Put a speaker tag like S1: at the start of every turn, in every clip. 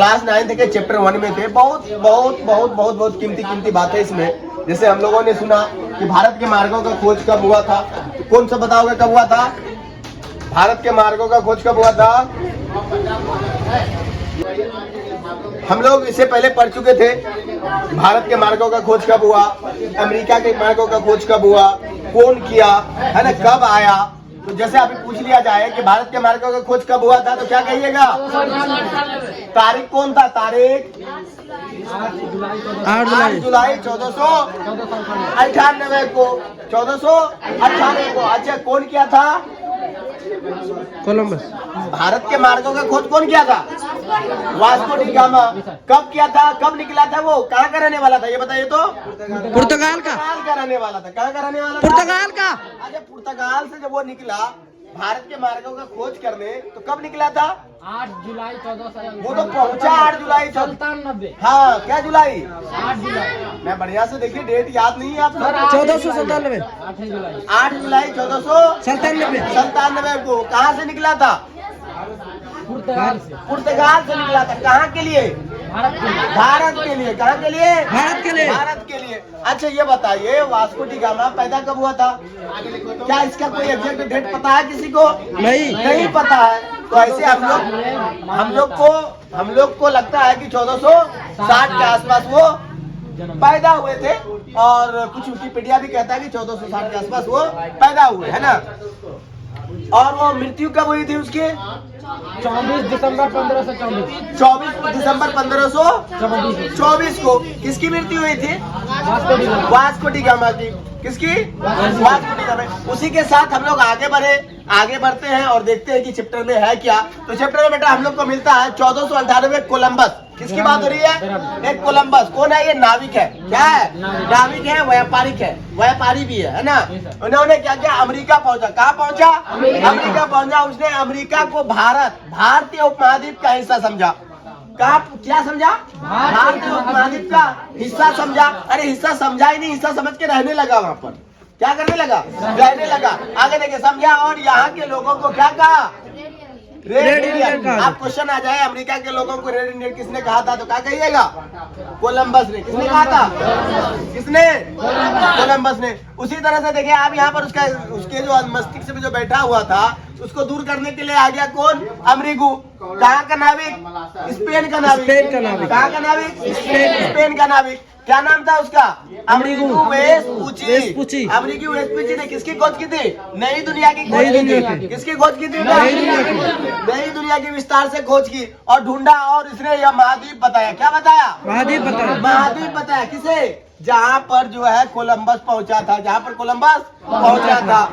S1: Class 9 के chapter 1 में थे। बहुत बहुत बहुत बहुत बहुत कीमती बात है इसमें। जैसे हम लोगों ने सुना कि भारत के मार्गों का खोज कब हुआ था। कौन सा बताओगे कब हुआ था? भारत के मार्गों का खोज कब हुआ था? हम लोग इससे पहले पढ़ चुके थे। भारत के मार्गों का खोज कब हुआ, अमेरिका के मार्गों का खोज कब हुआ, कौन किया, है ना, कब आया। तो जैसे अभी पूछ लिया जाए कि भारत के मार्गों का खोज कब हुआ था तो क्या कहिएगा? तारीख कौन था? तारीख 8 जुलाई 1498 को। 1498 को। अच्छा, कौन किया था?
S2: कोलंबस।
S1: भारत के मार्गों का खोज कौन किया था? Vasco D gamma. कब किया था? कब निकला था? वो कहाँ का रहने वाला था ये बताइए तो?
S2: पुर्तगाल का
S1: रहने वाला था। कहाँ का रहने वाला था?
S2: पुर्तगाल का।
S1: अच्छा, पुर्तगाल से जब वो निकला भारत के मार्गों का खोज करने तो कब निकला था?
S3: 8 जुलाई 1400।
S1: वो तो पहुंचा 8 जुलाई
S3: 97।
S1: हाँ, क्या जुलाई?
S3: 8 जुलाई।
S1: मैं बढ़िया से देखिए, डेट याद नहीं है आपको?
S2: 1497।
S3: 8 जुलाई।
S1: 8 जुलाई 1497 को। कहाँ से निकला था?
S3: पुर्तगाल से।
S1: पुर्तगाल से निकला था। कहाँ के लिए?
S3: भारत के लिए।
S1: भारत के लिए। कहाँ के लिए?
S2: भारत के लिए।
S1: भारत के लिए। अच्छा, ये बताइए वास्को डी गामा पैदा कब हुआ था? क्या इसका कोई एग्जैक्ट डेट पता है किसी को? नहीं पता है। तो ऐसे हम लोग को लगता है कि 1460 के आसपास वो पैदा हुए थे। और कुछ विकिपीडिया भी कहता है कि 1460 के आसपास वो पैदा हुए, है ना। और वो मृत्यु कब हुई थी उसकी?
S3: 24 दिसंबर 1524।
S1: 24 दिसंबर 1524 को। किसकी मृत्यु हुई थी? वास्को डी गामा की। किसकी? Vasco D gamma. उसी के साथ हम लोग आगे बढ़ते हैं और देखते हैं कि चैप्टर में है क्या। तो चैप्टर में बेटा हम लोग को मिलता है 1498 कोलंबस। किसकी बात हो रही है? एक कोलंबस। कौन है ये? नाविक है। क्या है? नाविक है, व्यापारिक है, व्यापारी भी है ना। उन्होंने क्या किया? अमेरिका पहुंचा। कहाँ पहुंचा? अमेरिका पहुंचा। उसने अमेरिका को भारतीय उपमहाद्वीप का हिस्सा समझा। क्या समझा? भारतीय उपमहाद्वीप का हिस्सा समझा। अरे हिस्सा समझा ही नहीं, हिस्सा समझ के रहने लगा वहाँ पर। क्या करने लगा? रहने लगा। आगे देखे, समझा। और यहाँ के लोगों को क्या कहा? Red Indian. आप क्वेश्चन आ जाए अमेरिका के लोगों को रेड इंडियन किसने कहा था तो क्या कहिएगा? कोलंबस ने। किसने कहा था? किसने? कोलंबस ने। उसी तरह से देखिए आप यहाँ पर उसके जो मस्तिष्क में जो बैठा हुआ था उसको दूर करने के लिए आ गया कौन? अमरीगू। कहाँ का नाविक? स्पेन का नाविक। कहाँ का नाविक? स्पेन का नाविक। क्या नाम था उसका? अमरीगू वेस्पुची। अमरीगू वेस्पुची ने किसकी खोज की थी? नई दुनिया की खोज की थी। किसकी खोज की थी? नई दुनिया की विस्तार से खोज की और ढूंढा। और इसने यह महाद्वीप बताया। क्या बताया? महाद्वीप बताया। किसे? जहाँ पर जो है कोलंबस पहुंचा था। जहाँ पर कोलंबस पहुंचा था,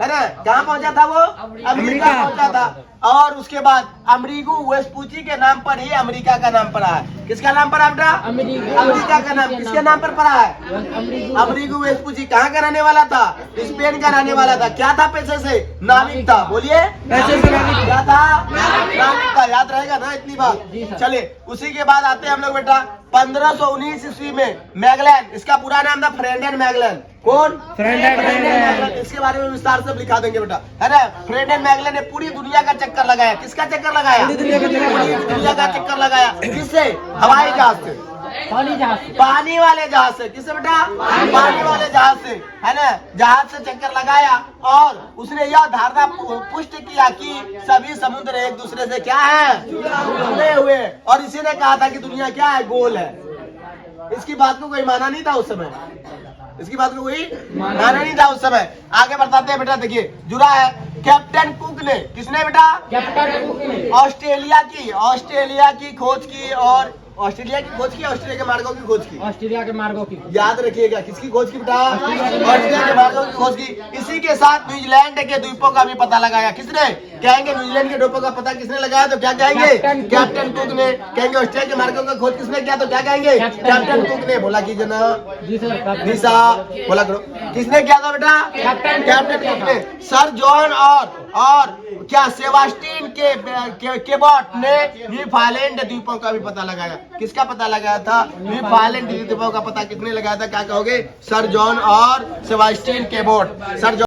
S1: है ना। कहाँ पहुंचा था वो? अमेरिका पहुंचा था। और उसके बाद अमरीगू वेस्पुची के नाम पर ही अमेरिका का नाम पड़ा है। किसका नाम पड़ा बेटा? अमेरिका का नाम किसके नाम पर पड़ा है? अमरीगू वेस्पुची। कहाँ का रहने वाला था? स्पेन का रहने वाला था। क्या था? पैसे से नाविक था। बोलिए, क्या था? नाविक था। याद रहेगा ना इतनी बात? चलिए, उसी के बाद आते हैं हम लोग बेटा 1519 ईस्वी में मैगलन। इसका पूरा नाम था फ्रेडरिक मैगलन। कौन? Frederick Magellan. इसके बारे में विस्तार से लिखा देंगे बेटा, है ना। फ्रेडरिक मैगलन ने पूरी दुनिया का चक्कर लगाया। किसका चक्कर लगाया? पूरी दुनिया का चक्कर लगाया। किससे? हवाई जहाज से। पानी वाले जहाज से। किससे बेटा? पानी वाले जहाज से, है ना। जहाज से चक्कर लगाया और उसने यह धारणा पुष्ट किया कि सभी समुद्र एक दूसरे से क्या है? जुड़े हुए। और इसी ने कहा था कि दुनिया क्या है? गोल है। इसकी बात को कोई माना नहीं था उस समय। इसकी बात को कोई माना नहीं था उस समय। आगे बढ़ाते हैं बेटा। देखिए जुड़ा है कैप्टन कुक ने। किसने बेटा? कैप्टन कुक ने ऑस्ट्रेलिया की खोज की। और ऑस्ट्रेलिया की खोज की, ऑस्ट्रेलिया के मार्गों की खोज की।
S3: ऑस्ट्रेलिया के मार्गों की
S1: याद रखिएगा। किसकी खोज की बेटा? ऑस्ट्रेलिया के मार्गों की खोज की। इसी के साथ न्यूजीलैंड के द्वीपों का भी पता लगाया। किसने? कहेंगे न्यूजीलैंड के द्वीपों का पता किसने लगाया तो क्या कहेंगे? कैप्टन कुक ने। कहेंगे ऑस्ट्रेलिया के मार्गों का खोज किसने किया तो क्या कहेंगे? कैप्टन कुक ने। बोला कीजिए ना निशा, बोला करो। किसने किया था बेटा? कैप्टन कुक ने। सर जॉन और क्या सेबास्टियन केबॉट ने न्यूफाउंडलैंड द्वीपों का भी पता लगाया। किसका पता लगाया था? न्यूफाउंडलैंड द्वीपों का पता किसने लगाया था? क्या कहोगे? सर जॉन और सेबास्टियन केबॉट। सर